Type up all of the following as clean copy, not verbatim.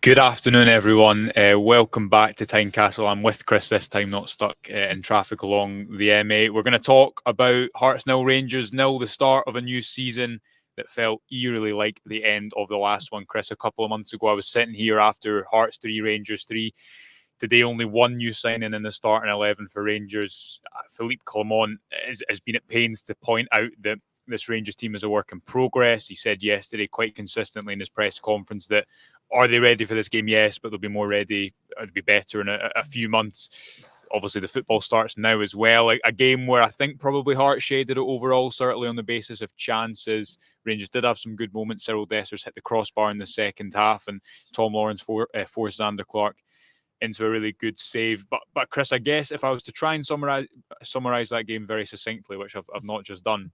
Good afternoon, everyone. Welcome back to Tynecastle. I'm with Chris this time, not stuck in traffic along the M8. We're going to talk about Hearts 0, Rangers 0, the start of a new season that felt eerily like the end of the last one. Chris, a couple of months ago, I was sitting here after Hearts 3, Rangers 3. Today, only one new signing in the starting 11 for Rangers. Philippe Clement has been at pains to point out that this Rangers team is a work in progress. He said yesterday quite consistently in his press conference that are they ready for this game? Yes, but they'll be more ready. They'll be better in a few months. Obviously, the football starts now as well. A game where I think probably Hearts shaded it overall, certainly on the basis of chances. Rangers did have some good moments. Cyril Dessers hit the crossbar in the second half, and Tom Lawrence forced Xander Clark into a really good save. But Chris, I guess if I was to try and summarize that game very succinctly, which I've not just done,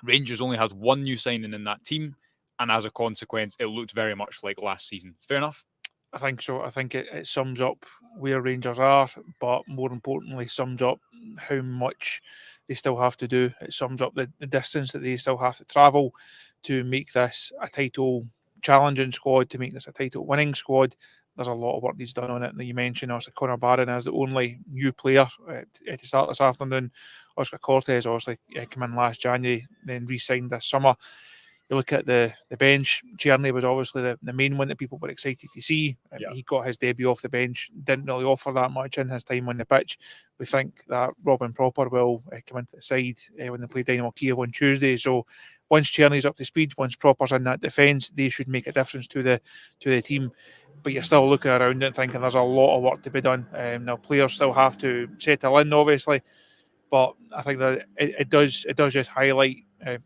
Rangers only had one new signing in that team, and as a consequence, it looked very much like last season. Fair enough? I think so. I think it sums up where Rangers are, but more importantly, sums up how much they still have to do. It sums up the distance that they still have to travel to make this a title challenging squad, to make this a title winning squad. There's a lot of work that's done on it. And you mentioned obviously Conor Barron as the only new player to start this afternoon. Oscar Cortez obviously came in last January, then re-signed this summer. You look at the bench, Tierney was obviously the main one that people were excited to see. He got his debut off the bench, didn't really offer that much in his time on the pitch. We think that Robin Proper will come into the side when they play Dynamo Kiev on Tuesday. So once Tierney's up to speed, once Proper's in that defence, they should make a difference to the team. But you're still looking around and thinking there's a lot of work to be done. Now players still have to settle in, obviously. But I think that it does just highlight,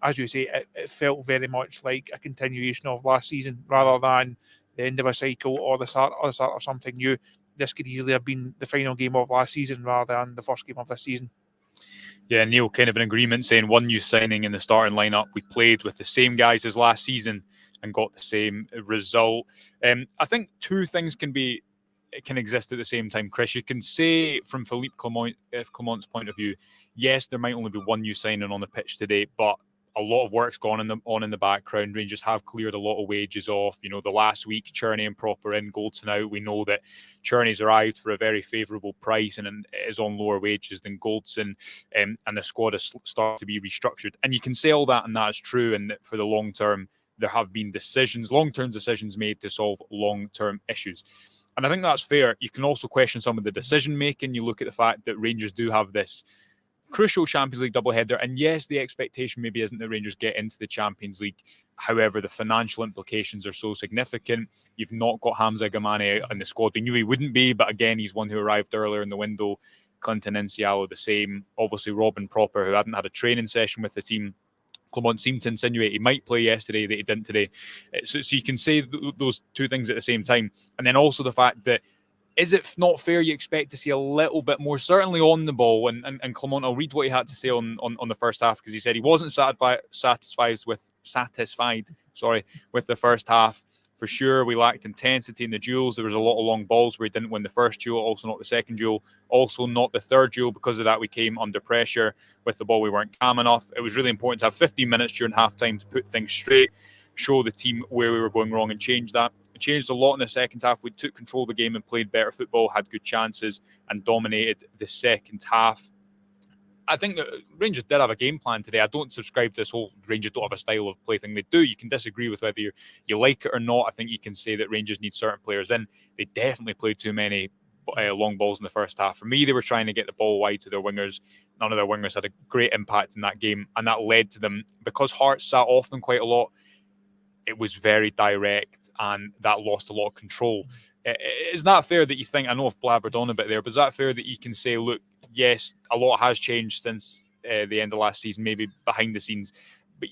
as you say, it felt very much like a continuation of last season rather than the end of a cycle or the start of something new. This could easily have been the final game of last season rather than the first game of this season. Yeah, Neil, kind of an agreement saying one new signing in the starting lineup. We played with the same guys as last season and got the same result. I think two things can exist at the same time, Chris. You can say from Philippe Clement's point of view, yes, there might only be one new signing on the pitch today, but a lot of work's gone in the background. Rangers have cleared a lot of wages off. You know, the last week, Tierney and Proper in, Goldson out. We know that Tierney's arrived for a very favourable price and is on lower wages than Goldson, and the squad has started to be restructured. And you can say all that, and that is true. And for the long term, there have been long-term decisions made to solve long-term issues. And I think that's fair. You can also question some of the decision-making. You look at the fact that Rangers do have this crucial Champions League doubleheader. And yes, the expectation maybe isn't that Rangers get into the Champions League. However, the financial implications are so significant. You've not got Hamza Gamane in the squad. We knew he wouldn't be, but again, he's one who arrived earlier in the window. Clinton Encialo the same. Obviously, Robin Proper, who hadn't had a training session with the team. Clement seemed to insinuate he might play yesterday, that he didn't today. So you can say those two things at the same time. And then also the fact that, is it not fair you expect to see a little bit more, certainly on the ball? And Clement, I'll read what he had to say on the first half, because he said he wasn't satisfied with the first half. For sure, we lacked intensity in the duels. There was a lot of long balls where he didn't win the first duel, also not the second duel, also not the third duel. Because of that, we came under pressure with the ball. We weren't calm enough. It was really important to have 15 minutes during halftime to put things straight, show the team where we were going wrong and change that. It changed a lot in the second half. We took control of the game and played better football, had good chances and dominated the second half. I think that Rangers did have a game plan today. I don't subscribe to this whole Rangers don't have a style of play thing. They do. You can disagree with whether you like it or not. I think you can say that Rangers need certain players in. They definitely played too many long balls in the first half. For me, they were trying to get the ball wide to their wingers. None of their wingers had a great impact in that game, and that led to them, because Hearts sat off them quite a lot, it was very direct, and that lost a lot of control. Is that fair that you think, I know I've blabbered on a bit there, but is that fair that you can say, look, yes, a lot has changed since the end of last season, maybe behind the scenes, but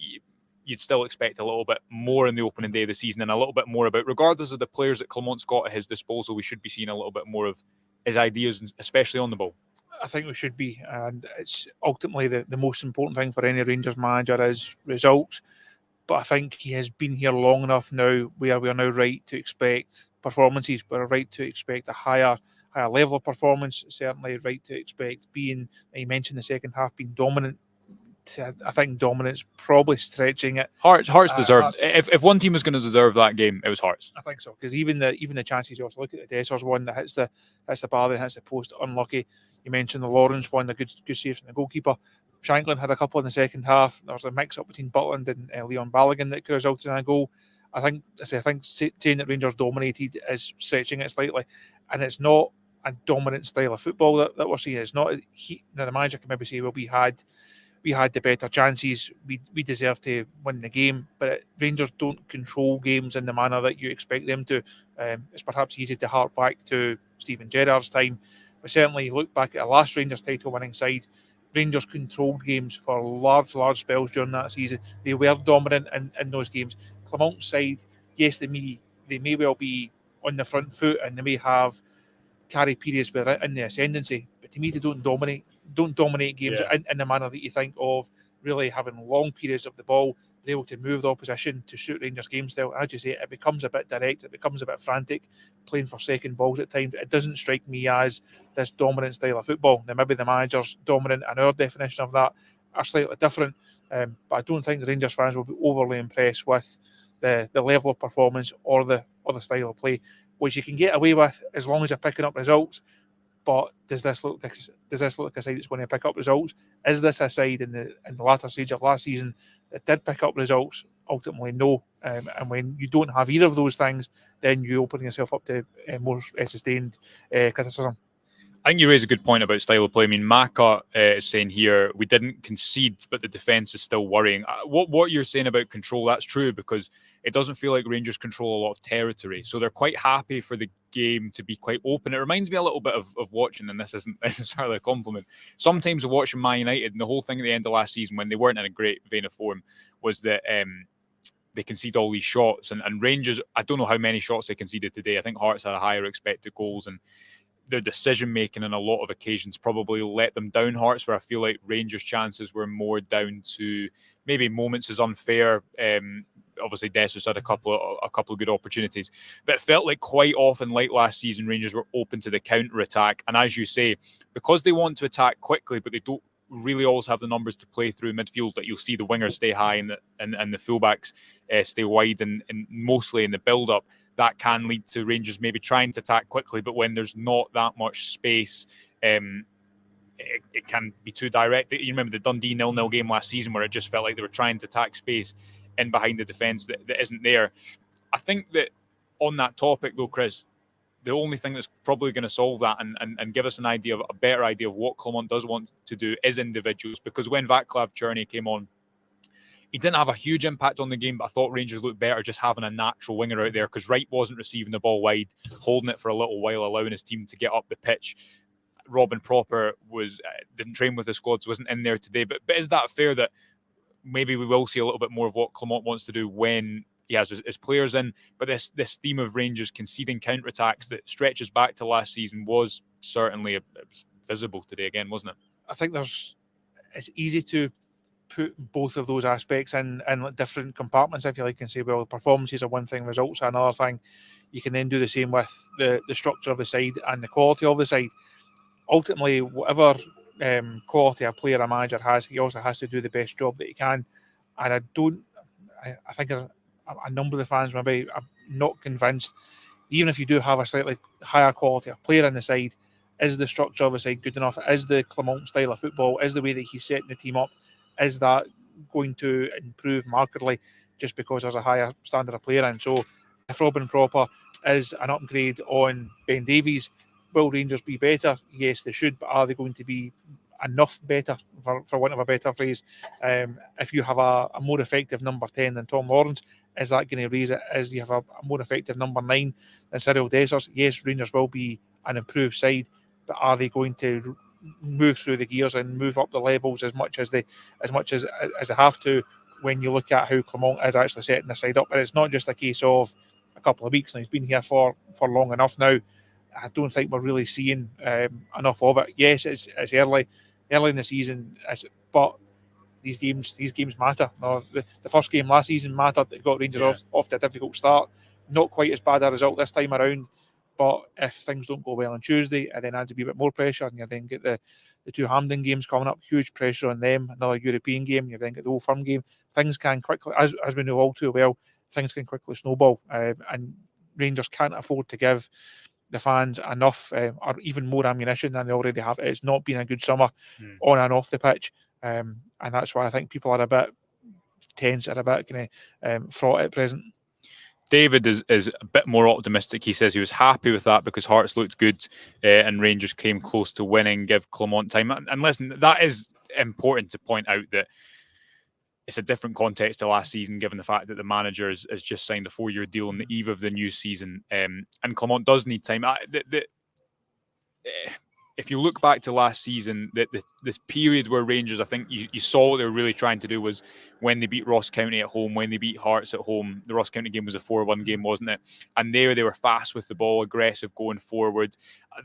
you'd still expect a little bit more in the opening day of the season, and a little bit more about, regardless of the players that Clement's got at his disposal, we should be seeing a little bit more of his ideas, especially on the ball? I think we should be, and it's ultimately the most important thing for any Rangers manager is results. But I think he has been here long enough now where we are now right to expect performances. We're right to expect a higher level of performance. Certainly right to expect being, you mentioned the second half, being dominant, I think dominance probably stretching it. Hearts deserved. If one team was going to deserve that game, it was Hearts. I think so, because even the chances you also look at the Dessers one that hits the bar, that hits the post, unlucky. You mentioned the Lawrence one, a good save from the goalkeeper. Shanklin had a couple in the second half. There was a mix up between Butland and Leon Balogun that could have resulted in a goal. I think saying that Rangers dominated is stretching it slightly, and it's not a dominant style of football that we're seeing. It's not. Now the manager can maybe say, well, we had the better chances. We deserve to win the game, but Rangers don't control games in the manner that you expect them to. It's perhaps easy to hark back to Stephen Gerrard's time, but certainly look back at the last Rangers title-winning side. Rangers controlled games for large spells during that season. They were dominant in those games. Clemont's side, yes, they may well be on the front foot and they may have carry periods where they're in the ascendancy, but to me they don't dominate games in the manner that you think of, really having long periods of the ball, being able to move the opposition to suit Rangers' game style. As you say, it becomes a bit direct, it becomes a bit frantic, playing for second balls at times. It doesn't strike me as this dominant style of football. Now maybe the manager's dominant and our definition of that are slightly different, but I don't think the Rangers fans will be overly impressed with the level of performance or the style of play, which you can get away with as long as you're picking up results. But does this look like a side that's going to pick up results? Is this a side in the latter stage of last season that did pick up results? Ultimately, no. And when you don't have either of those things, then you open yourself up to more sustained criticism. I think you raise a good point about style of play. I mean, Maka is saying here, we didn't concede, but the defence is still worrying. What you're saying about control, that's true, because it doesn't feel like Rangers control a lot of territory. So they're quite happy for the game to be quite open. It reminds me a little bit of watching, and this isn't necessarily a compliment, sometimes of watching Man United, and the whole thing at the end of last season when they weren't in a great vein of form was that they concede all these shots. And Rangers, I don't know how many shots they conceded today. I think Hearts had a higher expected goals, and their decision-making on a lot of occasions probably let them down, Hearts, where I feel like Rangers' chances were more down to maybe moments as unfair. Obviously, Dessers had a couple of good opportunities, but it felt like quite often, like last season, Rangers were open to the counter-attack. And as you say, because they want to attack quickly, but they don't really always have the numbers to play through midfield, that you'll see the wingers stay high and the fullbacks stay wide and mostly in the build-up. That can lead to Rangers maybe trying to attack quickly, but when there's not that much space, it can be too direct. You remember the Dundee 0-0 game last season where it just felt like they were trying to attack space in behind the defence that isn't there. I think that on that topic, though, Chris, the only thing that's probably going to solve that and give us a better idea of what Clement does want to do is individuals, because when Václav Černý came on, he didn't have a huge impact on the game, but I thought Rangers looked better just having a natural winger out there, because Wright wasn't receiving the ball wide, holding it for a little while, allowing his team to get up the pitch. Robin Proper didn't train with the squad, so wasn't in there today. But is that fair that maybe we will see a little bit more of what Clement wants to do when he has his players in? But this theme of Rangers conceding counterattacks that stretches back to last season was certainly visible today again, wasn't it? I think it's easy to put both of those aspects in different compartments, if you like, and say, well, performances are one thing, results are another thing. You can then do the same with the structure of the side and the quality of the side. Ultimately, whatever quality a player, a manager has, he also has to do the best job that he can. And I think a number of the fans maybe are not convinced, even if you do have a slightly higher quality of player in the side, is the structure of the side good enough? Is the Clement style of football, is the way that he's setting the team up, is that going to improve markedly just because there's a higher standard of player in? So if Robin Proper is an upgrade on Ben Davies, will Rangers be better? Yes, they should, but are they going to be enough better, for want of a better phrase? If you have a more effective number 10 than Tom Lawrence, is that going to raise it? As you have a more effective number 9 than Cyril Dessers, yes, Rangers will be an improved side, but are they going to move through the gears and move up the levels as much as they have to, when you look at how Clement is actually setting the side up? And it's not just a case of a couple of weeks now. He's been here for long enough now. I don't think we're really seeing enough of it. Yes, it's early in the season, but these games matter. No, the first game last season mattered. It got Rangers off to a difficult start. Not quite as bad a result this time around, But if things don't go well on Tuesday, it then adds a wee bit more pressure, and you then get the two Hampden games coming up, huge pressure on them, another European game, you then get the Old Firm game. Things can quickly, as we know all too well, things can quickly snowball, and Rangers can't afford to give the fans enough or even more ammunition than they already have. It's not been a good summer on and off the pitch, and that's why I think people are a bit tense, are a bit kind of fraught at present. David is a bit more optimistic. He says he was happy with that because Hearts looked good and Rangers came close to winning, give Clement time. And listen, that is important to point out, that it's a different context to last season, given the fact that the manager has just signed a 4-year deal on the eve of the new season. And Clement does need time. If you look back to last season, this period where Rangers, I think you saw what they were really trying to do was when they beat Ross County at home, when they beat Hearts at home. The Ross County game was a 4-1 game, wasn't it? And there they were fast with the ball, aggressive, going forward.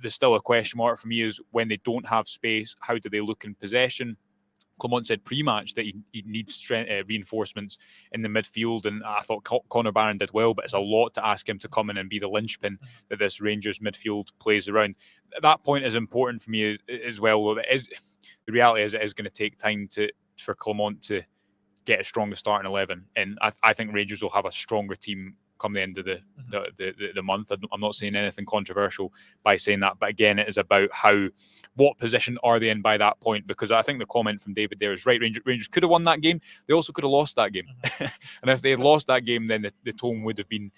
There's still a question mark for me is when they don't have space, how do they look in possession? Clement said pre-match that he needs reinforcements in the midfield, and I thought Connor Barron did well, but it's a lot to ask him to come in and be the linchpin that this Rangers midfield plays around. That point is important for me as well. Though the reality is it is going to take time for Clement to get a stronger starting 11, and I think Rangers will have a stronger team come the end of the month. I'm not saying anything controversial by saying that, but again, it is about what position are they in by that point, because I think the comment from David there is right. Rangers could have won that game. They also could have lost that game. And if they had lost that game, then the tone would have been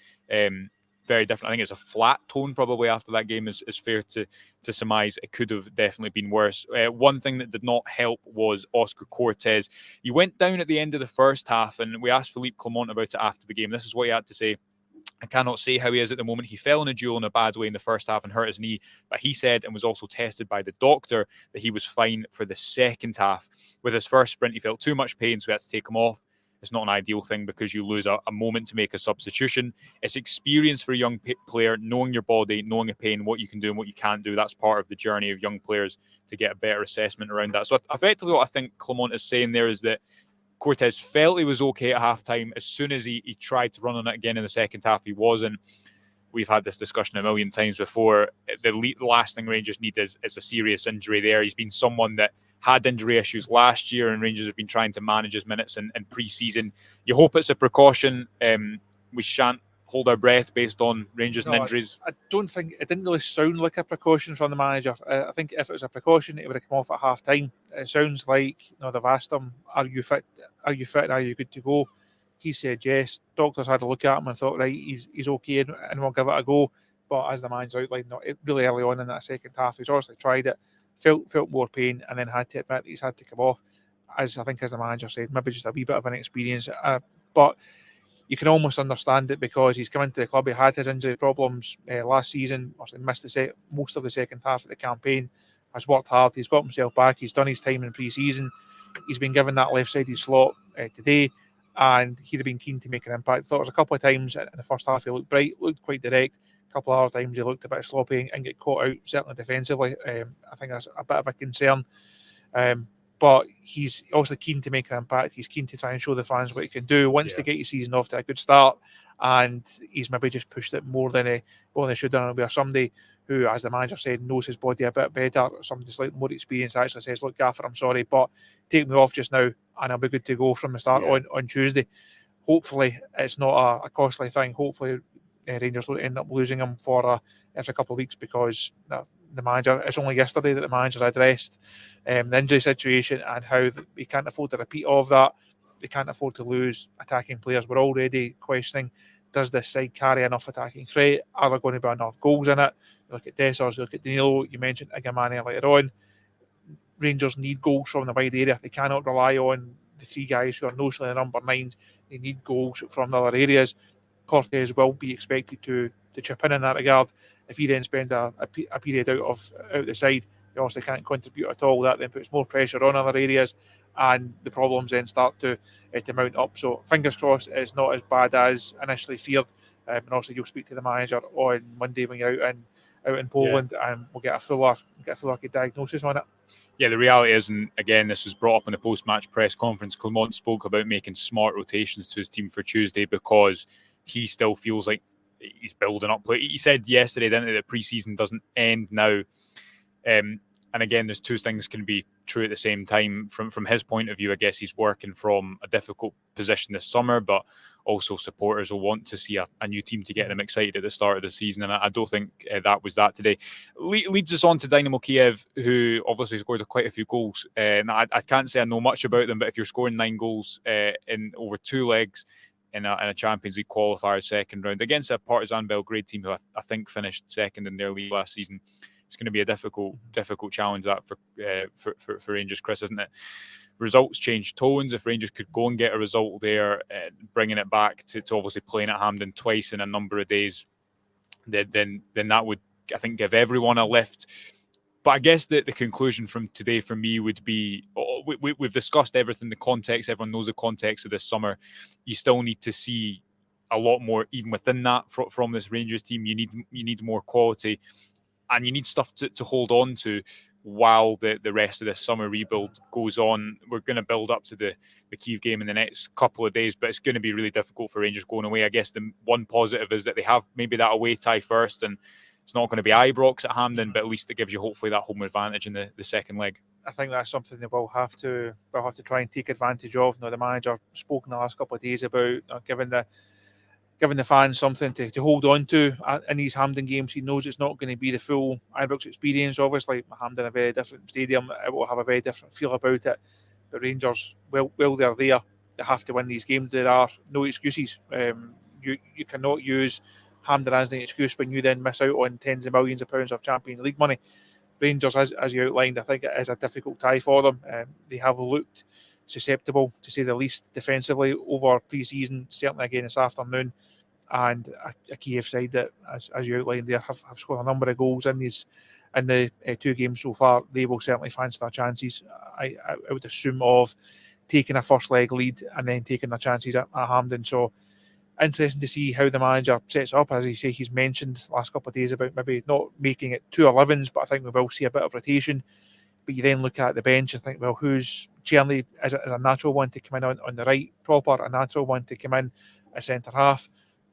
very different. I think it's a flat tone probably after that game is fair to surmise. It could have definitely been worse. One thing that did not help was Oscar Cortez. He went down at the end of the first half, and we asked Philippe Clement about it after the game. This is what he had to say. I cannot say how he is at the moment. He fell in a duel in a bad way in the first half and hurt his knee, but he said, and was also tested by the doctor, that he was fine for the second half. With his first sprint, he felt too much pain, so he had to take him off. It's not an ideal thing because you lose a moment to make a substitution. It's experience for a young player, knowing your body, knowing the pain, what you can do and what you can't do. That's part of the journey of young players to get a better assessment around that. So effectively what I think Clement is saying there is that Cortez felt he was okay at halftime. As soon as he tried to run on it again in the second half, he wasn't. We've had this discussion a million times before. The last thing Rangers need is a serious injury there. He's been someone that had injury issues last year, and Rangers have been trying to manage his minutes in pre-season. You hope it's a precaution. We shan't hold our breath based on Rangers and injuries. I don't think it didn't really sound like a precaution from the manager. I think if it was a precaution, it would have come off at half time. It sounds like they've asked him, "Are you fit? Are you fit? Are you good to go?" He said yes. Doctors had a look at him and thought, right, he's okay, and we'll give it a go. But as the manager outlined, really early on in that second half, he's obviously tried it, felt more pain, and then had to admit that he's had to come off. As the manager said, maybe just a wee bit of an experience, but you can almost understand it because he's come into the club. He had his injury problems last season. Missed most of the second half of the campaign. Has worked hard. He's got himself back. He's done his time in pre-season. He's been given that left-sided slot today, and he'd have been keen to make an impact. I thought there was a couple of times in the first half he looked bright, looked quite direct. A couple of other times he looked a bit sloppy and get caught out, certainly defensively. I think that's a bit of a concern. But he's also keen to make an impact. He's keen to try and show the fans what he can do. Wants to get his season off to a good start, and he's maybe just pushed it more than he should have done. Where somebody who, as the manager said, knows his body a bit better, somebody slightly more experienced, actually says, "Look, Gaffer, I'm sorry, but take me off just now, and I'll be good to go from the start on Tuesday." Hopefully, it's not a costly thing. Hopefully, Rangers don't end up losing him for a couple of weeks because the manager. It's only yesterday that the manager addressed the injury situation and how they can't afford to repeat of that. They can't afford to lose attacking players. We're already questioning, does this side carry enough attacking threat? Are there going to be enough goals in it? You look at Dessers, you look at Danilo, you mentioned Igamani later on. Rangers need goals from the wide area. They cannot rely on the three guys who are notionally the number 9. They need goals from the other areas. Cortez will be expected to chip in that regard. If he then spends a period out the side, he obviously can't contribute at all. That then puts more pressure on other areas, and the problems then start to mount up. So fingers crossed it's not as bad as initially feared. And also you'll speak to the manager on Monday when you're out in Poland, and we'll get a fuller diagnosis on it. Yeah, the reality is, and again, this was brought up in the post-match press conference, Clement spoke about making smart rotations to his team for Tuesday because he still feels like he's building up. He said yesterday, didn't he, that pre-season doesn't end now. And again, there's two things can be true at the same time. From his point of view, I guess he's working from a difficult position this summer, but also supporters will want to see a new team to get them excited at the start of the season. And I don't think that was that today. Leads us on to Dynamo Kiev, who obviously scored quite a few goals. And I can't say I know much about them, but if you're scoring 9 goals in over 2 legs in a Champions League qualifier second round against a Partizan Belgrade team who I think finished second in their league last season, it's going to be a difficult challenge that for Rangers, Chris, isn't it? Results change tones. If Rangers could go and get a result there, bringing it back to obviously playing at Hampden twice in a number of days, then that would, I think, give everyone a lift. But I guess the conclusion from today for me would be, we've discussed everything, the context, everyone knows the context of this summer. You still need to see a lot more, even within that, from this Rangers team. You need more quality. And you need stuff to hold on to while the rest of this summer rebuild goes on. We're going to build up to the Kyiv game in the next couple of days, but it's going to be really difficult for Rangers going away. I guess the one positive is that they have maybe that away tie first, and it's not going to be Ibrox at Hampden, but at least it gives you hopefully that home advantage in the second leg. I think that's something they will have to try and take advantage of. Now, the manager spoke in the last couple of days about giving the fans something to hold on to in these Hampden games. He knows it's not going to be the full Ibrox experience. Obviously, Hampden, a very different stadium. It will have a very different feel about it. But Rangers, well, they're there. They have to win these games. There are no excuses. You cannot use Hampden as an excuse when you then miss out on tens of millions of pounds of Champions League money. Rangers, as you outlined, I think it is a difficult tie for them. They have looked susceptible, to say the least, defensively over pre-season, certainly again this afternoon. And a Kiev side that, as you outlined there, have scored a number of goals in the 2 games so far. They will certainly fancy their chances. I would assume of taking a first leg lead and then taking their chances at Hampden. So interesting to see how the manager sets up. As you say, he's mentioned last couple of days about maybe not making it 2 11s, but I think we will see a bit of rotation. But you then look at the bench and think, well, who's Cherny is a natural one to come in on the right, Proper, a natural one to come in at centre half.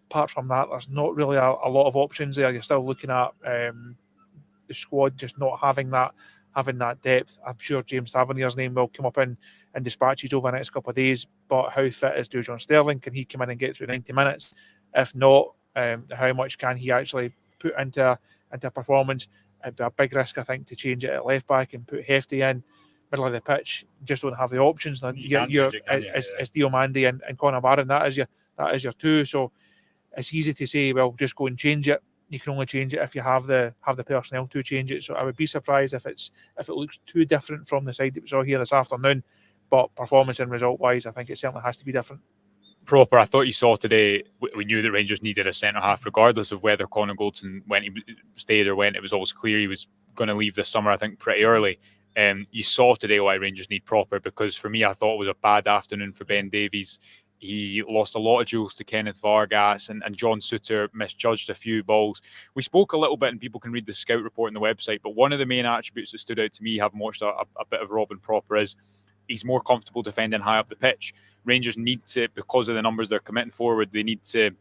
Apart from that, there's not really a lot of options there. You're still looking at the squad just not having that depth. I'm sure James Tavernier's name will come up in dispatches over the next couple of days. But how fit is Dujon Sterling? Can he come in and get through 90 minutes? If not, how much can he actually put into performance? It'd be a big risk, I think, to change it at left back and put Hefty in middle of the pitch. You just don't have the options. It's Diomande and Conor Barron. That is your 2. So it's easy to say, well, just go and change it. You can only change it if you have the personnel to change it. So I would be surprised if it looks too different from the side that we saw here this afternoon. But performance and result wise, I think it certainly has to be different. Proper, I thought you saw today, we knew that Rangers needed a centre half, regardless of whether Conor Goldson stayed or went. It was always clear he was going to leave this summer, I think, pretty early. You saw today why Rangers need Proper, because for me, I thought it was a bad afternoon for Ben Davies. He lost a lot of duels to Kenneth Vargas, and John Suter misjudged a few balls. We spoke a little bit, and people can read the scout report on the website, but one of the main attributes that stood out to me, having watched a bit of Robin Proper, is he's more comfortable defending high up the pitch. Rangers need to, because of the numbers they're committing forward, they need to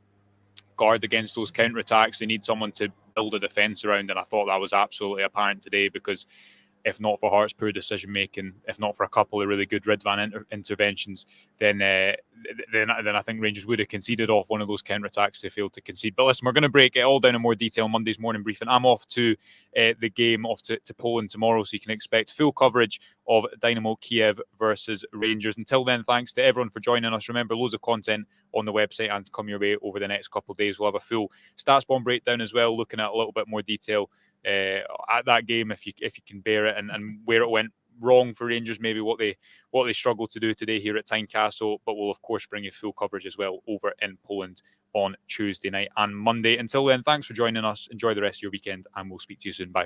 guard against those counter-attacks. They need someone to build a defence around, and I thought that was absolutely apparent today, because if not for Hart's poor decision-making, if not for a couple of really good Ridvan interventions, then I think Rangers would have conceded off one of those counter-attacks they failed to concede. But listen, we're going to break it all down in more detail on Monday's morning briefing. I'm off to the game, off to Poland tomorrow, so you can expect full coverage of Dynamo Kiev versus Rangers. Until then, thanks to everyone for joining us. Remember, loads of content on the website and to come your way over the next couple of days. We'll have a full stats bomb breakdown as well, looking at a little bit more detail at that game, if you can bear it, and where it went wrong for Rangers, maybe what they struggled to do today here at Tynecastle. But we'll of course bring you full coverage as well over in Poland on Tuesday night and Monday. Until then, thanks for joining us. Enjoy the rest of your weekend, and we'll speak to you soon. Bye.